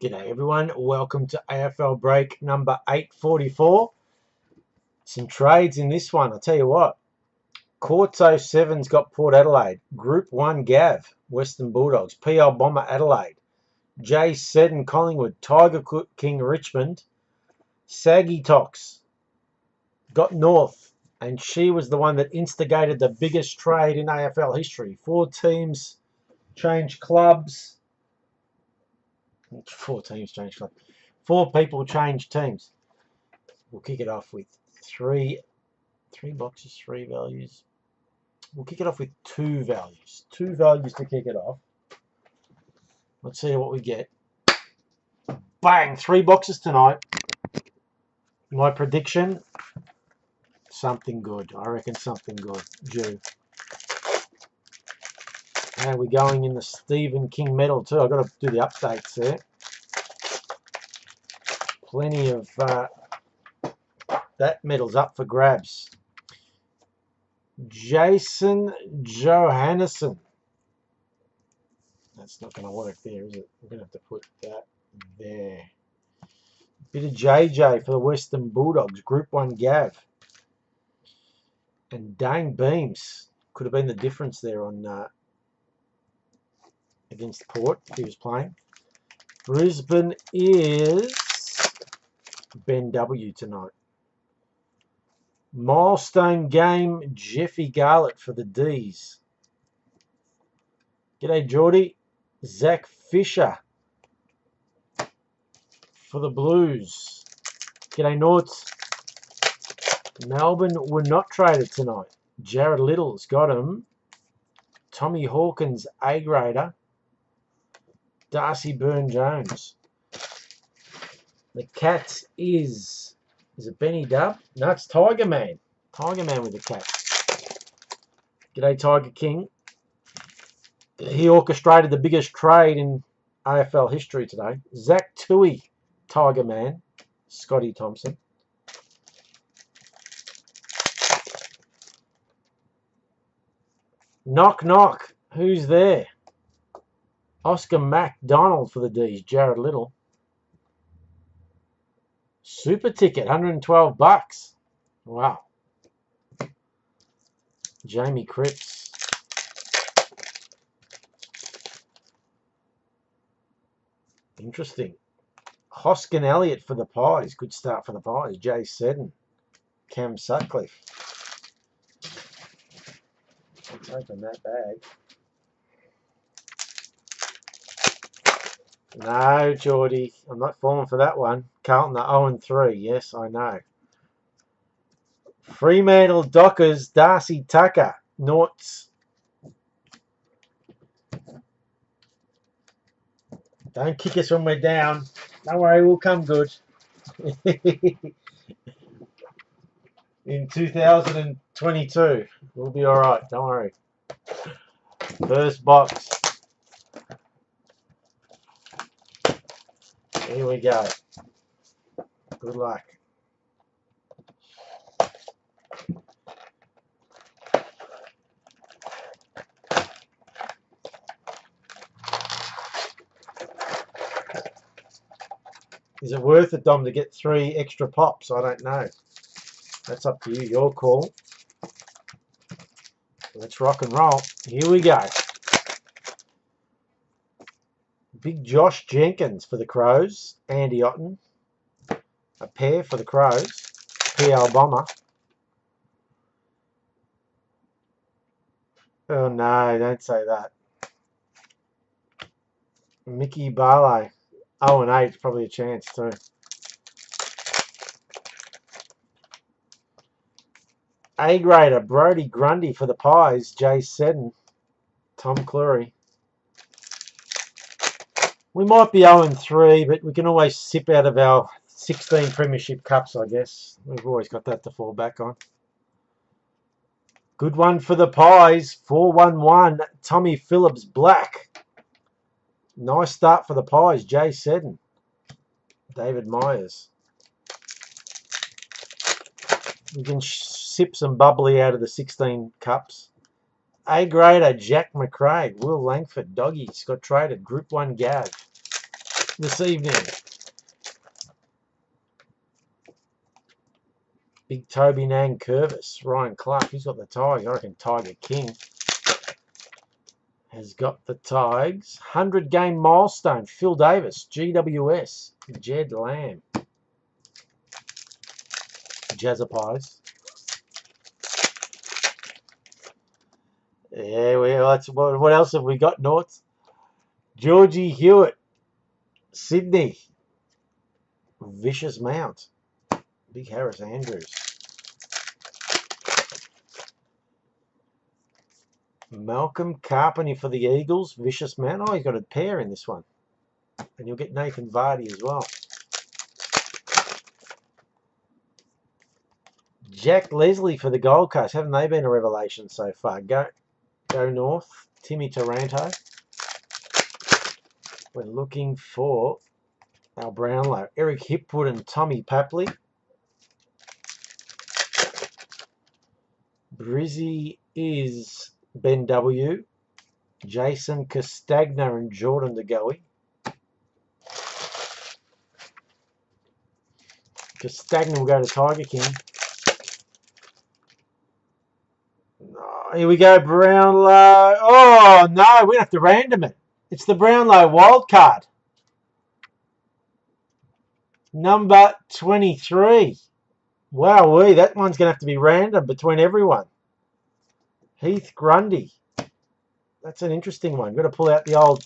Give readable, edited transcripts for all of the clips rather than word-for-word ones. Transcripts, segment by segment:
G'day everyone, welcome to AFL break number 844. Some trades in this one, I'll tell you what. Quarto 7's got Port Adelaide. Group 1 Gav, Western Bulldogs. PL Bomber Adelaide. J Seddon Collingwood. Tiger King Richmond. Saggy Tox got North, and she was the one that instigated the biggest trade in AFL history. 4 teams changed clubs. 4 teams changed clubs. 4 people changed teams. We'll kick it off with three boxes, 3 values. We'll kick it off with 2 values. 2 values to kick it off. Let's see what we get. Bang! 3 boxes tonight. My prediction, something good. I reckon something good. Due. How are we going in the Stephen King medal too? I've got to do the updates there. Plenty of that medal's up for grabs. Jason Johannesson. That's not going to work there, is it? We're going to have to put that there. Bit of JJ for the Western Bulldogs. Group 1 Gav. And Dane Beams. Could have been the difference there on against Port if he was playing. Brisbane is Ben W tonight. Milestone game, Jeffy Garlett for the D's. G'day Geordie. Zach Fisher for the Blues. G'day Norts. Melbourne were not traded tonight. Jared Little's got him. Tommy Hawkins, A-grader. Darcy Byrne-Jones. The Cats is it Benny Dub? No, it's Tiger Man. Tiger Man with the Cats. G'day Tiger King. He orchestrated the biggest trade in AFL history today. Zach Tui, Tiger Man. Scotty Thompson. Knock knock. Who's there? Oscar MacDonald for the D's. Jared Little. Super ticket, $112. Wow. Jamie Cripps. Interesting. Hoskin Elliott for the Pies. Good start for the Pies. Jay Seddon. Cam Sutcliffe. Let's open that bag. No, Geordie. I'm not falling for that one. Carlton are 0-3. Yes, I know. Fremantle Dockers, Darcy Tucker. Noughts. Don't kick us when we're down. Don't worry, we'll come good. In 2022. We'll be alright. Don't worry. First box. Here we go. Good luck. Is it worth it, Dom, to get 3 extra pops? I don't know. That's up to you. Your call. Let's rock and roll. Here we go. Big Josh Jenkins for the Crows. Andy Otten. A pair for the Crows. PL Bomber. Oh no, don't say that. Mickey Barlow. 0-8 is probably a chance too. A-grader. Brody Grundy for the Pies. Jay Seddon. Tom Cleary. We might be 0-3, but we can always sip out of our 16 Premiership Cups, I guess. We've always got that to fall back on. Good one for the Pies. 4-1-1. Tommy Phillips Black. Nice start for the Pies. Jay Seddon. David Myers. We can sip some bubbly out of the 16 cups. A-grader, Jack McRae. Will Langford, Doggies, got traded. Group 1 Gav. this evening. Big Toby Nang Curvis. Ryan Clark, who's got the Tigers? I reckon Tiger King has got the Tigers. 100-game milestone. Phil Davis. GWS. Jed Lamb. Jazzapies. Yeah, well, what else have we got, Norts? Georgie Hewitt. Sydney. Vicious Mount. Big Harris Andrews. Malcolm Carpenter for the Eagles. Vicious Mount. Oh, he's got a pair in this one. And you'll get Nathan Vardy as well. Jack Leslie for the Gold Coast. Haven't they been a revelation so far? Go North. Timmy Taranto. We're looking for our Brownlow. Eric Hipwood and Tommy Papley. Brizzy is Ben W. Jason Castagna and Jordan DeGoey. Castagna will go to Tiger King. Here we go, Brownlow. Oh, no, we have to random it. It's the Brownlow wild card. Number 23. Wowee, that one's going to have to be random between everyone. Heath Grundy. That's an interesting one. Got to pull out the old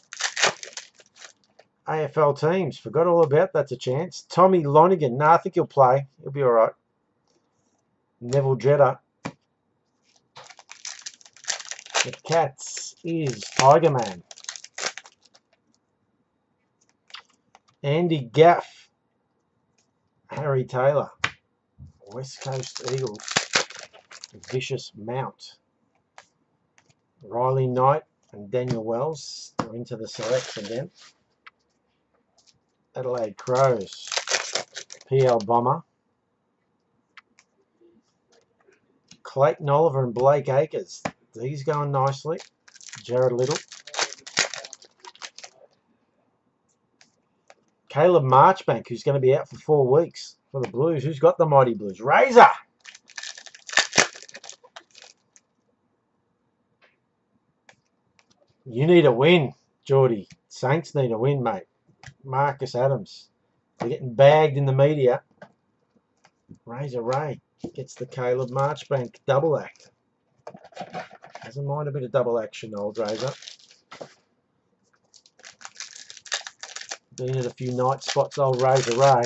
AFL teams. Forgot all about that's a chance. Tommy Lonigan. No, I think he'll play. He'll be all right. Neville Jetta. The Cats is Tiger Man. Andy Gaff. Harry Taylor. West Coast Eagles. Vicious Mount. Riley Knight and Daniel Wells are into the selects again. Adelaide Crows. PL Bomber. Clayton Oliver and Blake Acres. These going nicely. Jared Little. Caleb Marchbank, who's going to be out for 4 weeks for the Blues. Who's got the Mighty Blues? Razor! You need a win, Geordie. Saints need a win, mate. Marcus Adams. They're getting bagged in the media. Razor Ray gets the Caleb Marchbank double act. Doesn't mind a bit of double action, old Razor. Been at a few night spots, old Razor Ray.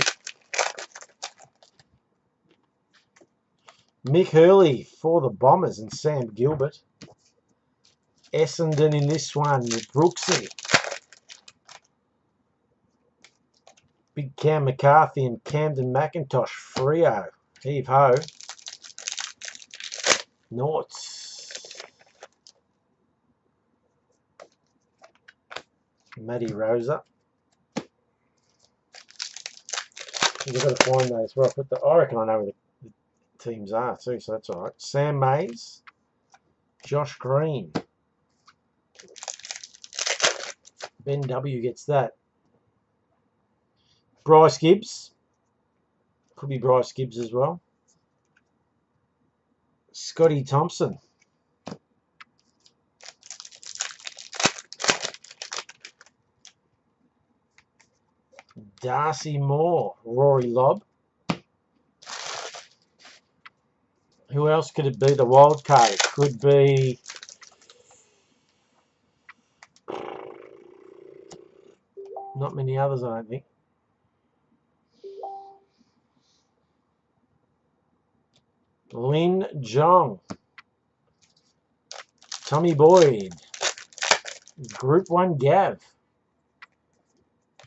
Mick Hurley for the Bombers and Sam Gilbert. Essendon in this one with Brooksy. Big Cam McCarthy and Camden McIntosh. Freo. Heave ho. Norts. Matty Rosa. You've got to find those. Well, I reckon I know where the teams are too, so that's all right. Sam Mays. Josh Green. Ben W gets that. Bryce Gibbs. Could be Bryce Gibbs as well. Scotty Thompson. Darcy Moore. Rory Lobb. Who else could it be? The wild card. It could be... Not many others, I don't think. Lin Jong. Tommy Boyd. Group 1 Gav.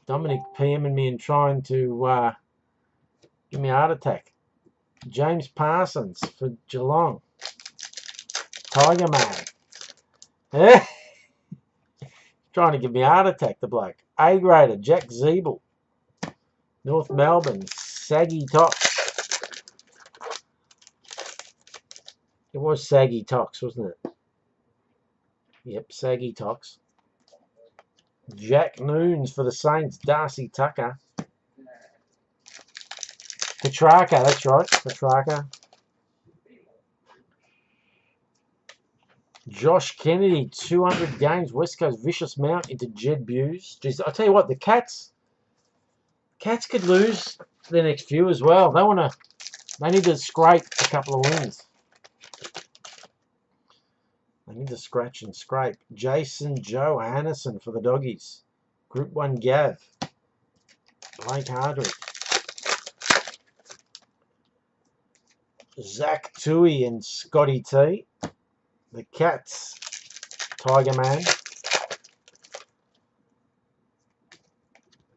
Dominic PMing me and trying to give me a heart attack. James Parsons for Geelong. Tiger Man. Trying to give me a heart attack, the bloke. A-grader, Jack Zeeble. North Melbourne, Saggy Tox. It was Saggy Tox, wasn't it? Yep, Saggy Tox. Jack Noons for the Saints. Darcy Tucker. Petrarca, that's right. Petrarca. Josh Kennedy, 200 games. West Coast Vicious Mount into Jed Buse. Jeez, I'll tell you what, the Cats could lose their next few as well. They need to scrape a couple of wins. They need to scratch and scrape. Jason Johannison for the Doggies. Group 1 Gav. Blake Hardwick. Zach Tui and Scotty T. The Cats. Tiger Man.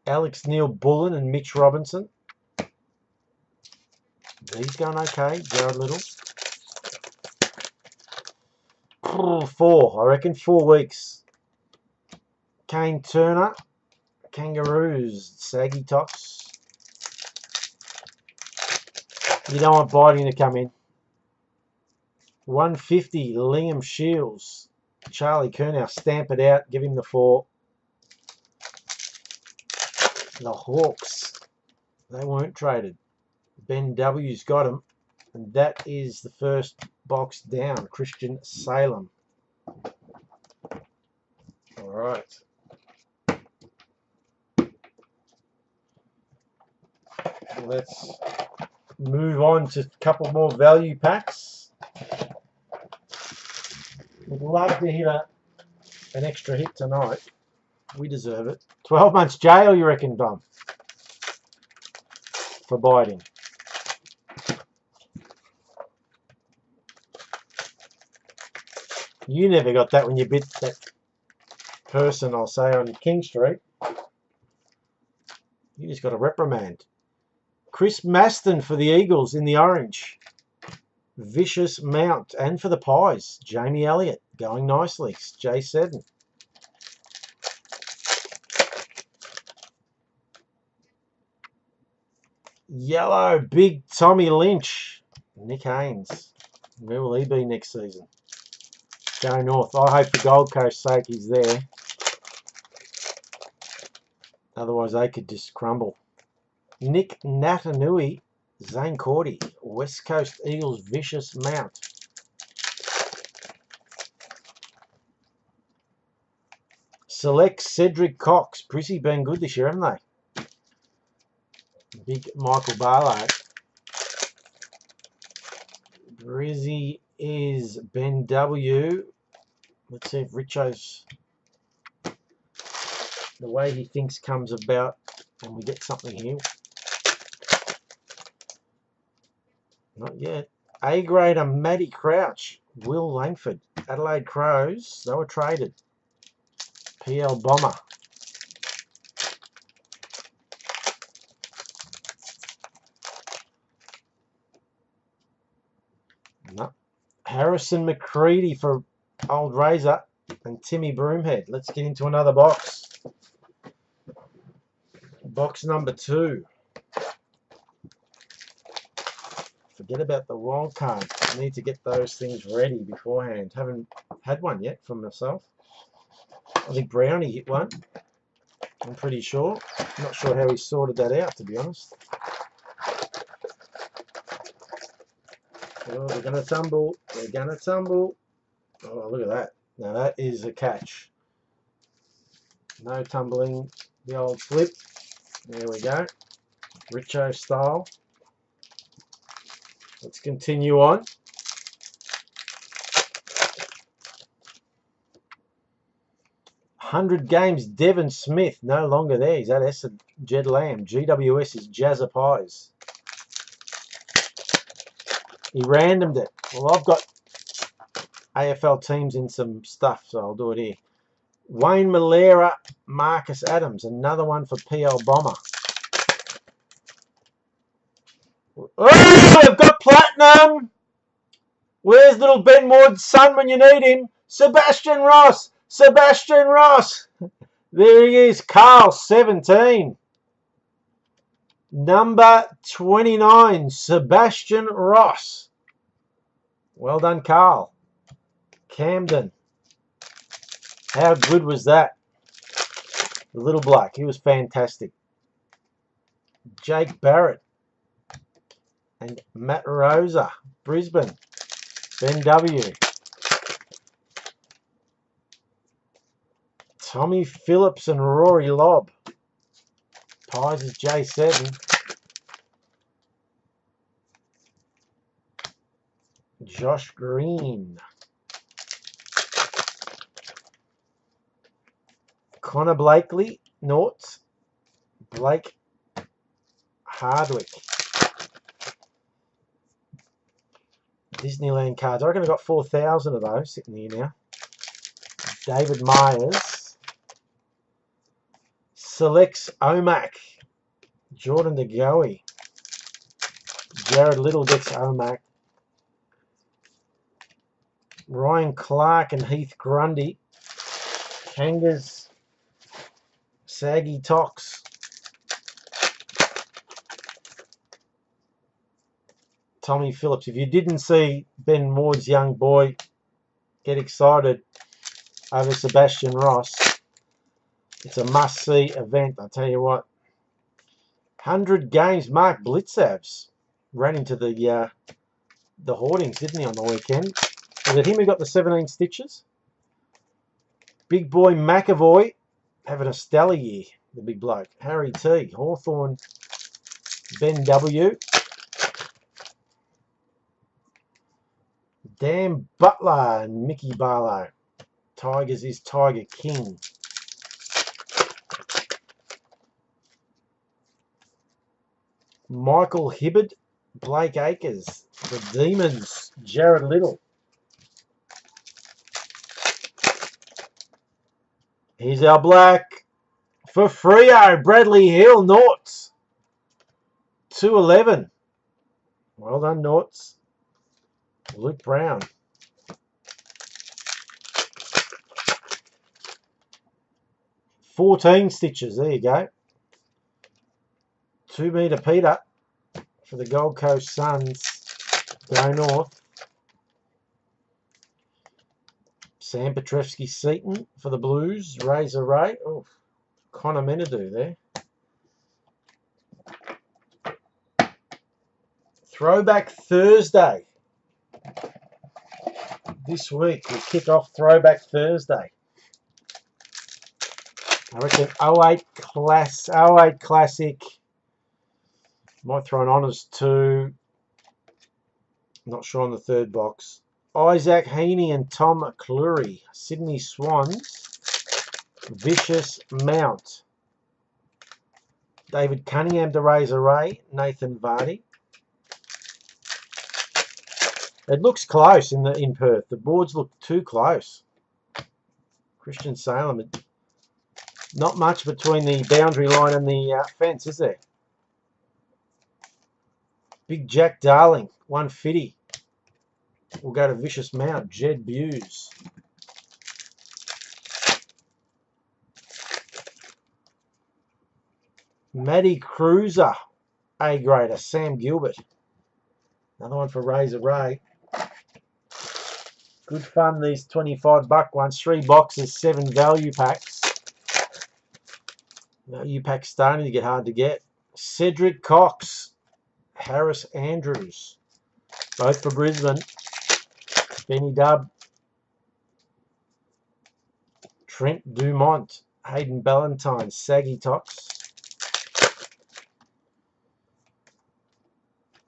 Alex Neil Bullen and Mitch Robinson. He's going okay. Jared Little. 4, I reckon 4 weeks. Kane Turner. Kangaroos. Saggy Tops. You don't want Biting to come in. 150, Liam Shields. Charlie Kernow, stamp it out. Give him the 4. The Hawks. They weren't traded. Ben W's got him. And that is the first box down. Christian Salem. All right. Let's move on to a couple more value packs. Would love to hit an extra hit tonight. We deserve it. 12 months jail, you reckon, Dom? For Biting. You never got that when you bit that person, I'll say, on King Street. You just got a reprimand. Chris Maston for the Eagles in the orange. Vicious Mount. And for the Pies, Jamie Elliott. Going nicely. Jay Seddon. Yellow, big Tommy Lynch. Nick Haynes. Where will he be next season? Go north. I hope for Gold Coast's sake he's there. Otherwise they could just crumble. Nick Natanui. Zane Cordy. West Coast Eagles Vicious Mount. Select Cedric Cox. Prissy been good this year, haven't they? Big Michael Barlow. Brizzy is Ben W. Let's see if Richo's, the way he thinks comes about and we get something here. Not yet. A grader Matty Crouch. Will Langford. Adelaide Crows. They were traded. PL Bomber. No. Harrison McCready for Old Razor and Timmy Broomhead. Let's get into another box. Box number 2. Forget about the wild card. I need to get those things ready beforehand. Haven't had one yet from myself. I think Brownie hit one. I'm pretty sure. Not sure how he sorted that out, to be honest. Oh, they're going to tumble. They're going to tumble. Oh, look at that. Now that is a catch. No tumbling. The old flip. There we go. Richo style. Let's continue on. "100 games, Devon Smith, no longer there. He's at Essendon. Jed Lamb. GWS is Jazza Pies. He randomed it. Well, I've got AFL teams in some stuff, so I'll do it here. Wayne Malera, Marcus Adams. Another one for PL Bomber. Oh, we've got Platinum. Where's little Ben Ward's son when you need him? Sebastian Ross. Sebastian Ross. There he is. Carl, 17. Number 29, Sebastian Ross. Well done, Carl. Camden. How good was that? The little bloke, he was fantastic. Jake Barrett and Matt Rosa, Brisbane. Ben W. Tommy Phillips and Rory Lobb. Pies is J7. Josh Green. Connor Blakely, Noughts. Blake Hardwick. Disneyland cards. I reckon I've got 4,000 of those sitting here now. David Myers. Selects Omac. Jordan DeGoey. Jared Little gets Omac. Ryan Clark and Heath Grundy. Kangas. Saggy Tox. Tommy Phillips. If you didn't see Ben Ward's young boy get excited over Sebastian Ross, it's a must-see event, I tell you what. 100 games. Mark Blitzavs ran into the hoardings, didn't he, on the weekend? Was it him who got the 17 stitches? Big boy McAvoy having a stellar year, the big bloke. Harry T. Hawthorn. Ben W. Dan Butler and Mickey Barlow. Tigers is Tiger King. Michael Hibbard, Blake Acres. The Demons, Jared Little. Here's our black for Freo, Bradley Hill, Noughts. 211. Well done, Noughts. Luke Brown. $14 stitches. There you go. 2 metre Peter for the Gold Coast Suns. Go North. Sam Petrevsky-Seaton for the Blues. Razor Ray. Oh, Connor Menadue there. Throwback Thursday. This week we kick off Throwback Thursday. I reckon 08 Classic. Might throw an Honours 2. Not sure on the third box. Isaac Heaney and Tom Cleary. Sydney Swans. Vicious Mount. David Cunningham to Razor Ray. Nathan Vardy. It looks close in Perth. The boards look too close. Christian Salem. Not much between the boundary line and the fence, is there? Big Jack Darling, 150. We'll go to Vicious Mount, Jed Buse. Matty Cruiser, A-grader, Sam Gilbert. Another one for Razor Ray. Good fun, these $25 ones. 3 boxes, 7 value packs. Value packs starting to get hard to get. Cedric Cox, Harris Andrews. Both for Brisbane. Benny Dub. Trent Dumont. Hayden Ballantyne. Saggy Tox.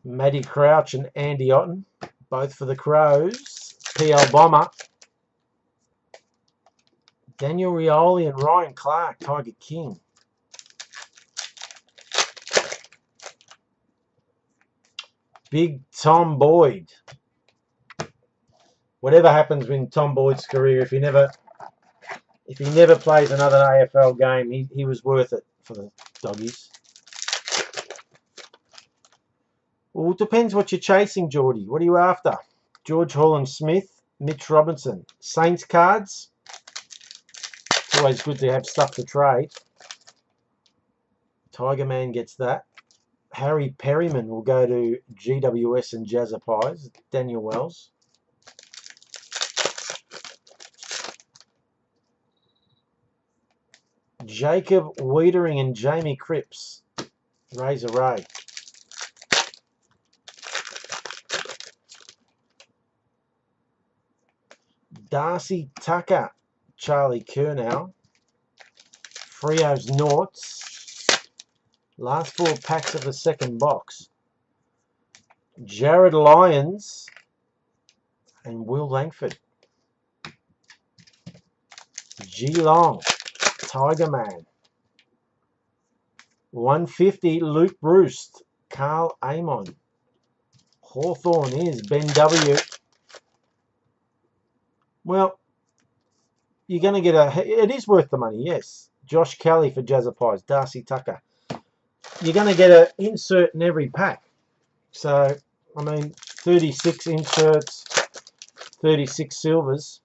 Matty Crouch and Andy Otten. Both for the Crows. PL Bomber. Daniel Rioli and Ryan Clark. Tiger King. Big Tom Boyd. Whatever happens in Tom Boyd's career, if he never plays another AFL game, he was worth it for the Doggies. Well, it depends what you're chasing, Geordie. What are you after? George Holland-Smith, Mitch Robinson. Saints cards. It's always good to have stuff to trade. Tiger Man gets that. Harry Perryman will go to GWS and Jazza Pies. Daniel Wells. Jacob Wiedering and Jamie Cripps. Razor Ray. Darcy Tucker, Charlie Curnow. Frio's Noughts. Last 4 packs of the second box. Jared Lyons and Will Langford. Geelong, Tiger Man. 150, Luke Bruce, Carl Amon. Hawthorn is Ben W. Well, you're going to get it is worth the money, yes. Josh Kelly for Jazza Pies, Darcy Tucker. You're going to get an insert in every pack. So, I mean, 36 inserts, 36 silvers.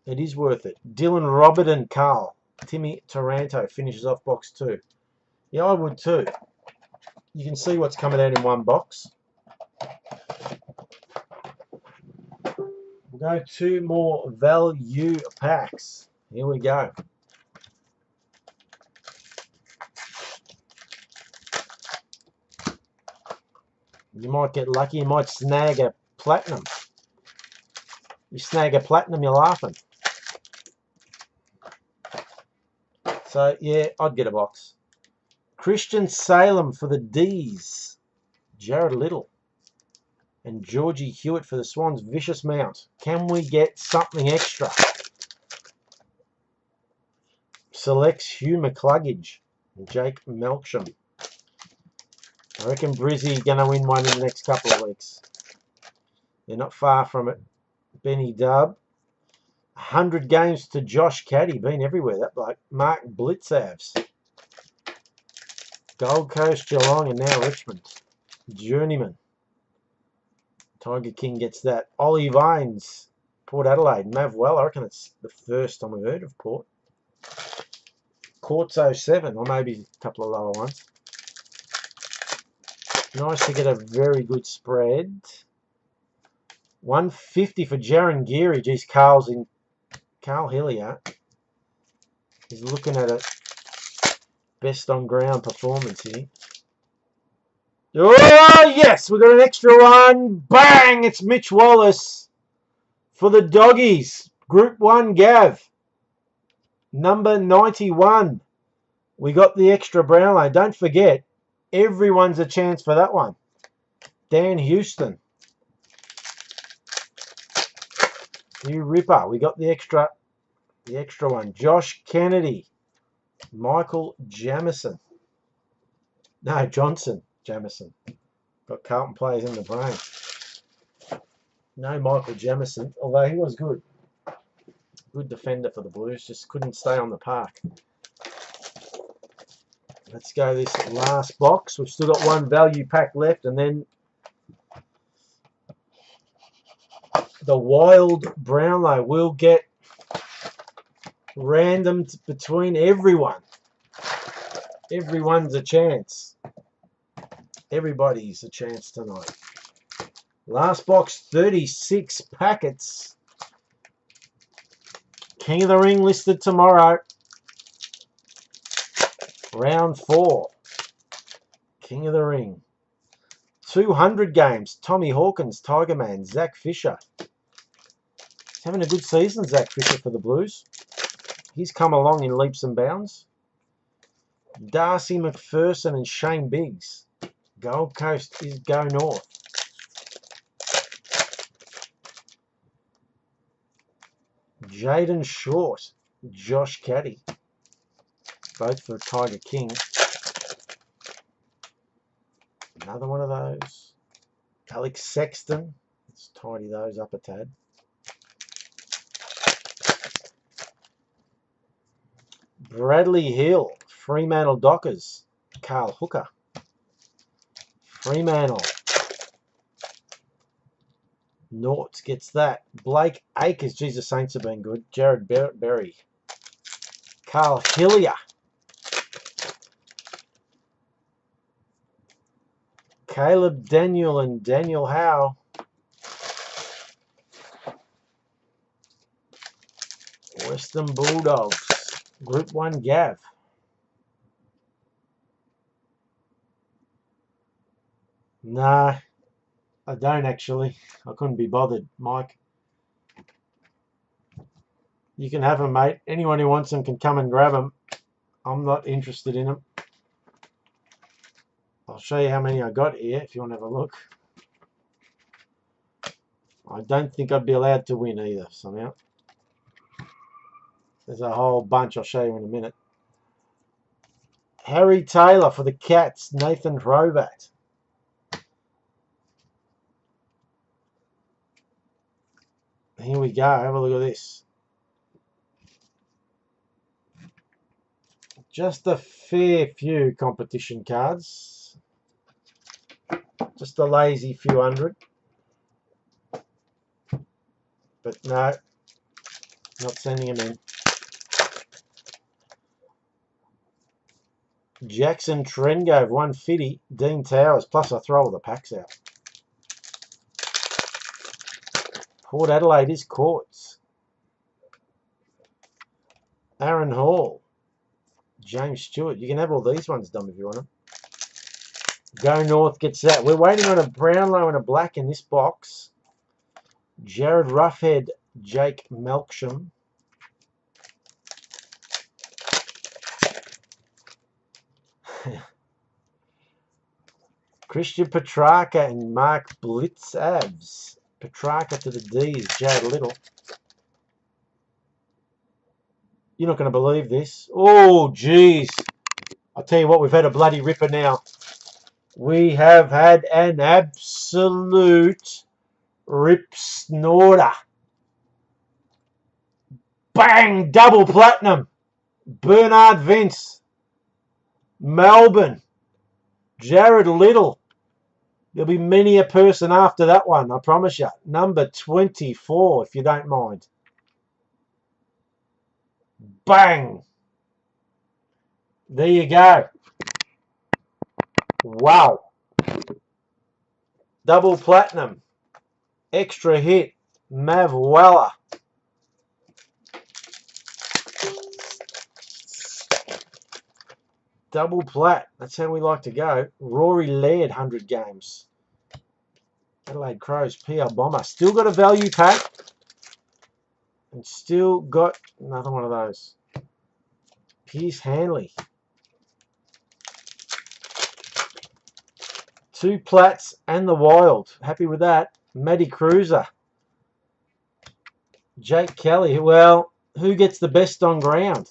It is worth it. Dylan Robertson, Carl. Timmy Taranto finishes off box 2. Yeah, I would too. You can see what's coming out in one box. We'll go 2 more value packs. Here we go. You might get lucky. You might snag a platinum. You snag a platinum, you're laughing. So, yeah, I'd get a box. Christian Salem for the D's. Jared Little. And Georgie Hewitt for the Swans. Vicious Mount. Can we get something extra? Selects Hugh McCluggage. And Jake Melksham. I reckon Brizzy going to win one in the next couple of weeks. They're not far from it. Benny Dub. 100 games to Josh Caddy. Been everywhere, that bloke. Mark Blitzavs. Gold Coast, Geelong, and now Richmond. Journeyman. Tiger King gets that. Ollie Vines. Port Adelaide. Mav Well. I reckon it's the first time we've heard of Port. Courts 07, or maybe a couple of lower ones. Nice to get a very good spread. 150 for Jaron Geary. Geez, Carl Hillier is looking at a best on ground performance here. Oh, yes, we've got an extra one. Bang! It's Mitch Wallace for the Doggies. Group 1 Gav. Number 91. We got the extra Brownlow. Don't forget, everyone's a chance for that one. Dan Houston. You ripper. We got the extra one. Josh Kennedy. Michael Jamison. No, Johnson Jamison. Got Carlton players in the brain. No Michael Jamison, although he was good. Good defender for the Blues. Just couldn't stay on the park. Let's go this last box. We've still got one value pack left, and then the Wild Brownlow will get random between everyone. Everyone's a chance. Everybody's a chance tonight. Last box, 36 packets. King of the Ring listed tomorrow. Round 4. King of the Ring. 200 games. Tommy Hawkins, Tiger Man, Zach Fisher. He's having a good season, Zach Fisher, for the Blues. He's come along in leaps and bounds. Darcy McPherson and Shane Biggs. Gold Coast is go north. Jaden Short, Josh Caddy. Both for Tiger King. Another one of those. Alex Sexton. Let's tidy those up a tad. Bradley Hill, Fremantle Dockers. Carl Hooker. Fremantle. Noughts gets that. Blake Acres. Jesus, Saints have been good. Jared Berry. Carl Hillier. Caleb Daniel and Daniel Howe. Western Bulldogs. Group 1 Gav. Nah, I don't actually. I couldn't be bothered, Mike. You can have them, mate. Anyone who wants them can come and grab them. I'm not interested in them. I'll show you how many I got here if you want to have a look. I don't think I'd be allowed to win either, somehow. There's a whole bunch I'll show you in a minute. Harry Taylor for the Cats, Nathan Hrovat. Here we go, have a look at this. Just a fair few competition cards. Just a lazy few hundred. But no, not sending them in. Jackson Trengove, 150. Dean Towers, plus I throw all the packs out. Port Adelaide is Courts. Aaron Hall. James Stewart. You can have all these ones done if you want them. Go North gets that. We're waiting on a Brownlow and a black in this box. Jared Roughhead, Jake Melksham. Christian Petrarca and Mark Blitzabs. Petrarca to the D's, Jared Little. You're not going to believe this. Oh, geez. I'll tell you what, we've had a bloody ripper now. We have had an absolute rip snorter. Bang! Double platinum. Bernard Vince. Melbourne. Jared Little. There'll be many a person after that one, I promise you. Number 24, if you don't mind. Bang! There you go. Wow. Double platinum. Extra hit. Mav Weller. Double plat. That's how we like to go. Rory Laird, 100 games. Adelaide Crows, PR Bomber. Still got a value pack. And still got another one of those. Pierce Hanley. 2 plats and the Wild. Happy with that. Matty Cruiser. Jake Kelly. Well, who gets the best on ground?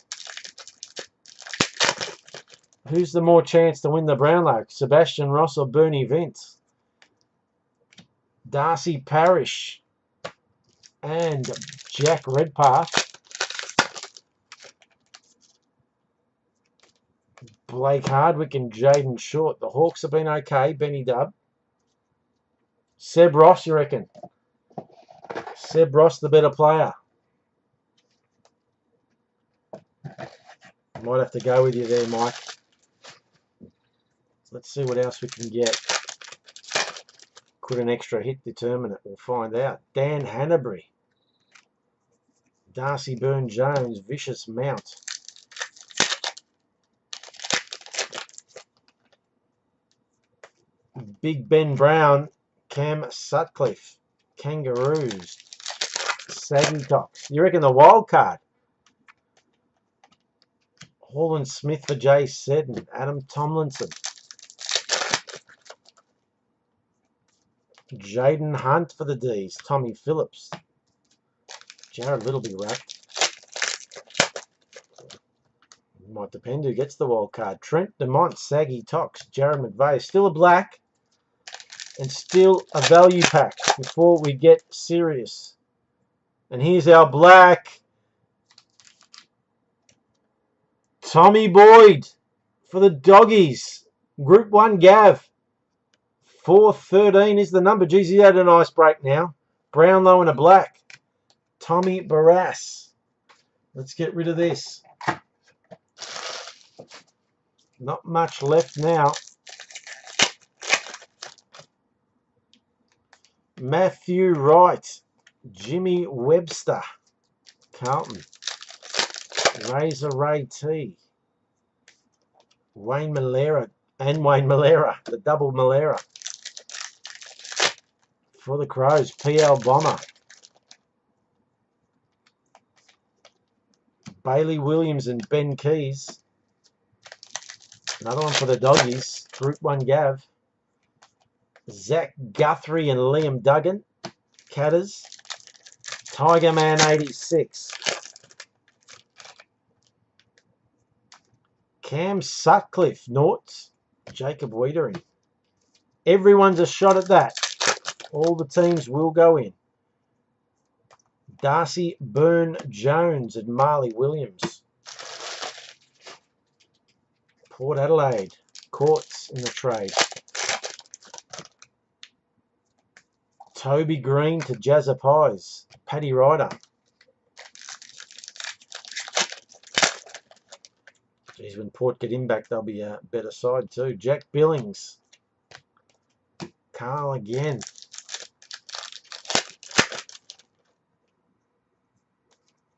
Who's the more chance to win the Brownlow? Sebastian Ross or Bernie Vince? Darcy Parish and Jack Redpath. Blake Hardwick and Jaden Short. The Hawks have been okay. Benny Dub. Seb Ross, you reckon? Seb Ross, the better player. Might have to go with you there, Mike. Let's see what else we can get. Could an extra hit determine it? We'll find out. Dan Hanbury. Darcy Byrne-Jones. Vicious Mount. Big Ben Brown. Cam Sutcliffe. Kangaroos. Saggy Cox. You reckon the wild card? Holland Smith for Jay Seddon. Adam Tomlinson. Jaden Hunt for the D's. Tommy Phillips. Jared Little be wrapped. Might depend who gets the wild card. Trent Demont, Saggy Tox, Jared McVeigh. Still a black and still a value pack before we get serious. And here's our black. Tommy Boyd for the Doggies. Group 1 Gav. 413 is the number. Geez, he had a nice break now. Brownlow and a black. Tommy Barras. Let's get rid of this. Not much left now. Matthew Wright. Jimmy Webster. Carlton. Razor Ray T. Wayne Malera and Wayne Malera, the double Malera. For the Crows, PL Bomber. Bailey Williams and Ben Keys. Another one for the Doggies. Group 1 Gav. Zach Guthrie and Liam Duggan. Catters. Tiger Man 86. Cam Sutcliffe, Noughts. Jacob Wiedering. Everyone's a shot at that. All the teams will go in. Darcy Byrne-Jones and Marley Williams. Port Adelaide. Courts in the trade. Toby Green to Jazza Pies. Paddy Ryder. Geez, when Port get him back, they'll be a better side too. Jack Billings. Carl again.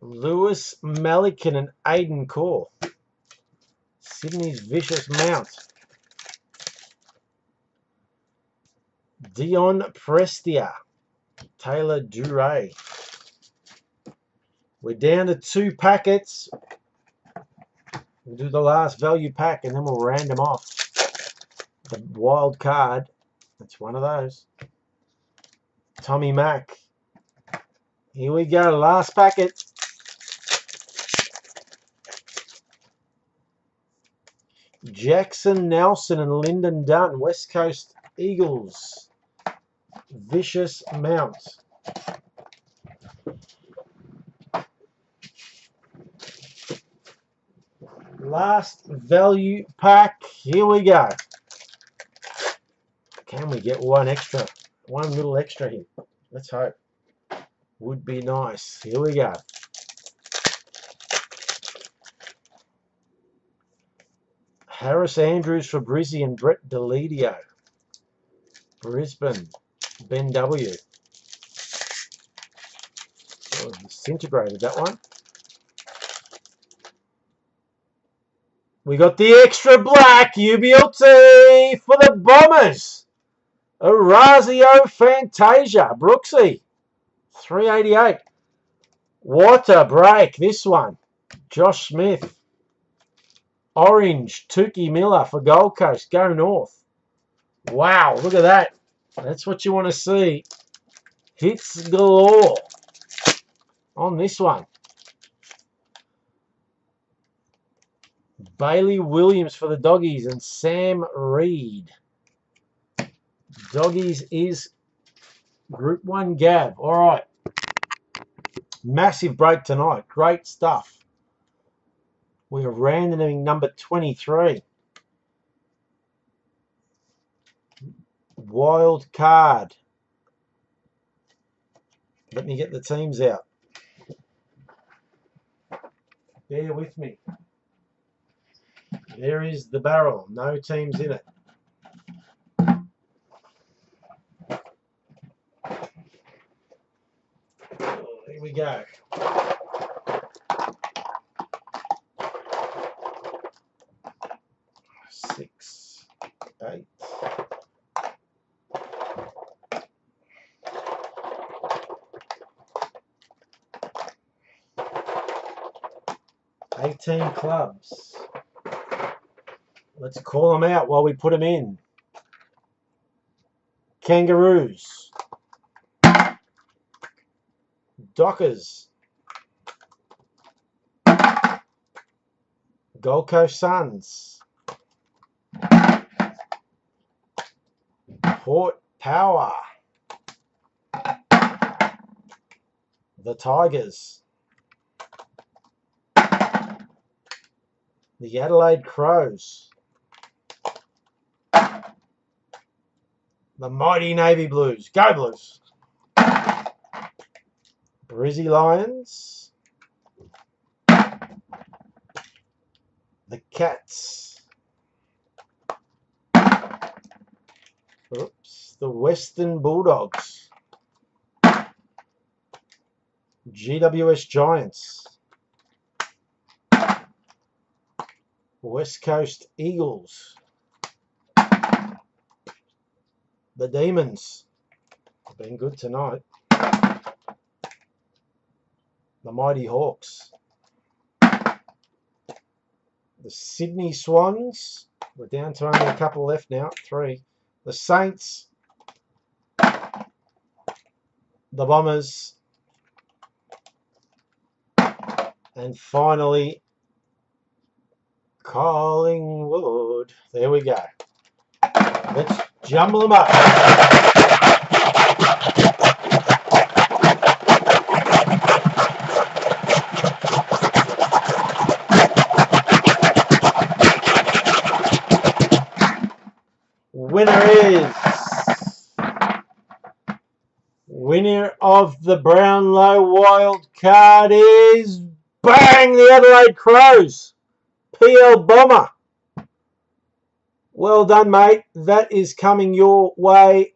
Lewis Malikan and Aiden Core. Sydney's Vicious Mount. Dion Prestia. Taylor Duray. We're down to 2 packets. We'll do the last value pack and then we'll round them off. The wild card. That's one of those. Tommy Mack. Here we go. Last packet. Jackson Nelson and Lyndon Dunn. West Coast Eagles. Vicious Mount. Last value pack. Here we go. Can we get one extra? One little extra here. Let's hope. Would be nice. Here we go. Harris Andrews for Brizzy and Brett Deledio. Brisbane. Ben W. Oh, disintegrated that one. We got the extra black UBLT for the Bombers. Orazio Fantasia. Brooksy. 388. What a break, this one. Josh Smith. Orange. Tukey Miller for Gold Coast. Go North. Wow, look at that. That's what you want to see. Hits galore on this one. Bailey Williams for the Doggies and Sam Reed. Doggies is Group 1 Gav. All right. Massive break tonight. Great stuff. We are randoming number 23. Wild card. Let me get the teams out. Bear with me. There is the barrel. No teams in it. Here we go. Six, 8. $18 clubs. Let's call them out while we put them in. Kangaroos. Dockers. Gold Coast Suns. Port Power. The Tigers. The Adelaide Crows. The mighty Navy Blues. Go Blues. Brizzy Lions. The Cats. Oops. The Western Bulldogs. GWS Giants. West Coast Eagles. The Demons have been good tonight. The Mighty Hawks. The Sydney Swans. We're down to only a couple left now. 3. The Saints. The Bombers. And finally, Collingwood. There we go. Let's jumble them up. Winner of the Brownlow wild card is, bang, the Adelaide Crows. PL Bomber. Well done, mate. That is coming your way.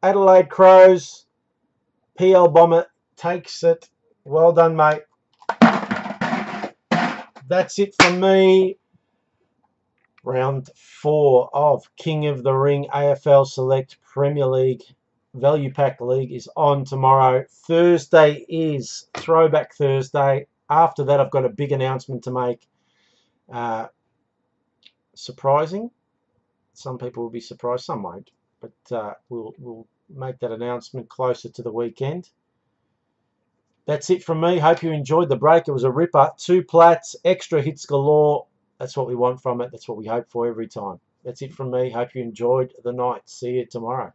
Adelaide Crows. PL Bomber takes it. Well done, mate. That's it from me. Round 4 of King of the Ring AFL Select Premier League Value Pack League is on tomorrow. Thursday is Throwback Thursday. After that, I've got a big announcement to make. Surprising. Some people will be surprised, some won't. But we'll make that announcement closer to the weekend. That's it from me. Hope you enjoyed the break. It was a ripper. 2 plats, extra hits galore. That's what we want from it. That's what we hope for every time. That's it from me. Hope you enjoyed the night. See you tomorrow.